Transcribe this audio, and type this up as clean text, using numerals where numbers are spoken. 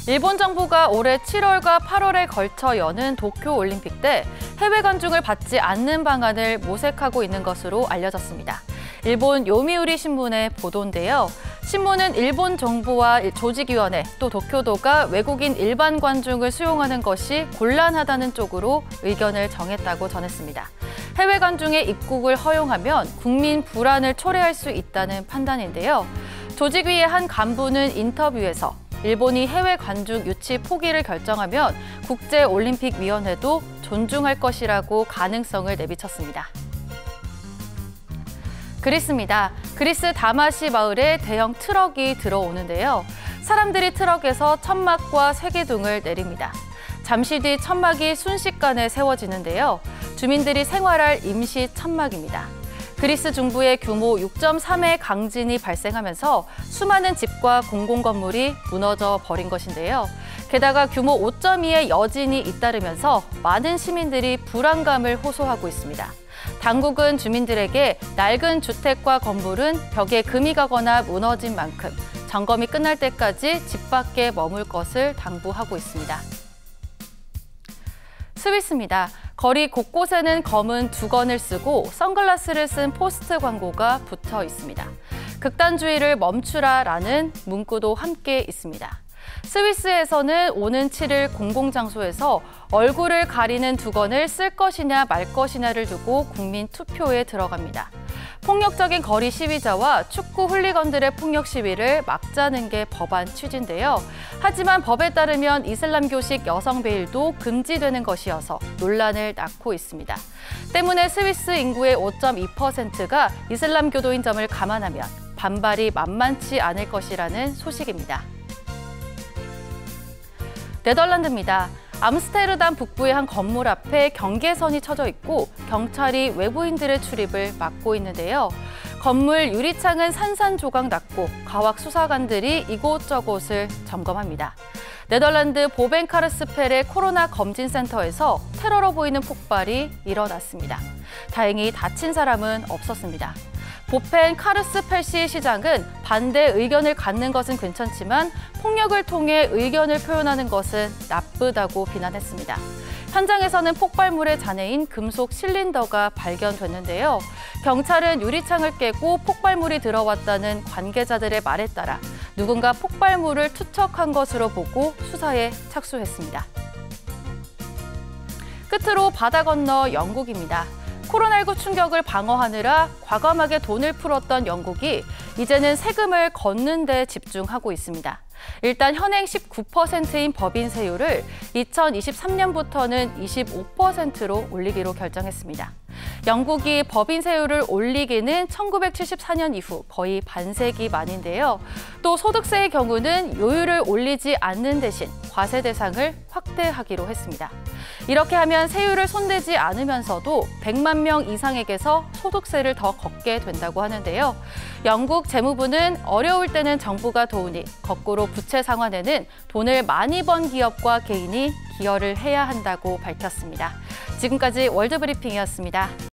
일본 정부가 올해 7월과 8월에 걸쳐 여는 도쿄올림픽 때 해외 관중을 받지 않는 방안을 모색하고 있는 것으로 알려졌습니다. 일본 요미우리 신문의 보도인데요. 신문은 일본 정부와 조직위원회 또 도쿄도가 외국인 일반 관중을 수용하는 것이 곤란하다는 쪽으로 의견을 정했다고 전했습니다. 해외 관중의 입국을 허용하면 국민 불안을 초래할 수 있다는 판단인데요. 조직위의 한 간부는 인터뷰에서 일본이 해외 관중 유치 포기를 결정하면 국제올림픽위원회도 존중할 것이라고 가능성을 내비쳤습니다. 그리스입니다. 그리스 다마시 마을에 대형 트럭이 들어오는데요. 사람들이 트럭에서 천막과 세계등을 내립니다. 잠시 뒤 천막이 순식간에 세워지는데요. 주민들이 생활할 임시 천막입니다. 그리스 중부에 규모 6.3의 강진이 발생하면서 수많은 집과 공공건물이 무너져 버린 것인데요. 게다가 규모 5.2의 여진이 잇따르면서 많은 시민들이 불안감을 호소하고 있습니다. 당국은 주민들에게 낡은 주택과 건물은 벽에 금이 가거나 무너진 만큼 점검이 끝날 때까지 집 밖에 머물 것을 당부하고 있습니다. 스위스입니다. 거리 곳곳에는 검은 두건을 쓰고 선글라스를 쓴 포스트 광고가 붙어 있습니다. 극단주의를 멈추라라는 문구도 함께 있습니다. 스위스에서는 오는 7일 공공장소에서 얼굴을 가리는 두건을 쓸 것이냐 말 것이냐를 두고 국민 투표에 들어갑니다. 폭력적인 거리 시위자와 축구 훌리건들의 폭력 시위를 막자는 게 법안 취지인데요. 하지만 법에 따르면 이슬람교식 여성 베일도 금지되는 것이어서 논란을 낳고 있습니다. 때문에 스위스 인구의 5.2%가 이슬람교도인 점을 감안하면 반발이 만만치 않을 것이라는 소식입니다. 네덜란드입니다. 암스테르담 북부의 한 건물 앞에 경계선이 쳐져 있고 경찰이 외부인들의 출입을 막고 있는데요. 건물 유리창은 산산조각 났고 과학 수사관들이 이곳저곳을 점검합니다. 네덜란드 보벤카르스펠의 코로나 검진센터에서 테러로 보이는 폭발이 일어났습니다. 다행히 다친 사람은 없었습니다. 보펜 카르스펠시 시장은 반대 의견을 갖는 것은 괜찮지만 폭력을 통해 의견을 표현하는 것은 나쁘다고 비난했습니다. 현장에서는 폭발물의 잔해인 금속 실린더가 발견됐는데요. 경찰은 유리창을 깨고 폭발물이 들어왔다는 관계자들의 말에 따라 누군가 폭발물을 투척한 것으로 보고 수사에 착수했습니다. 끝으로 바다 건너 영국입니다. 코로나19 충격을 방어하느라 과감하게 돈을 풀었던 영국이 이제는 세금을 걷는 데 집중하고 있습니다. 일단 현행 19%인 법인세율을 2023년부터는 25%로 올리기로 결정했습니다. 영국이 법인세율을 올리기는 1974년 이후 거의 반세기 만인데요. 또 소득세의 경우는 요율을 올리지 않는 대신 과세 대상을 확대하기로 했습니다. 이렇게 하면 세율을 손대지 않으면서도 100만 명 이상에게서 소득세를 더 걷게 된다고 하는데요. 영국 재무부는 어려울 때는 정부가 도우니 거꾸로 부채 상환에는 돈을 많이 번 기업과 개인이 기여를 해야 한다고 밝혔습니다. 지금까지 월드브리핑이었습니다.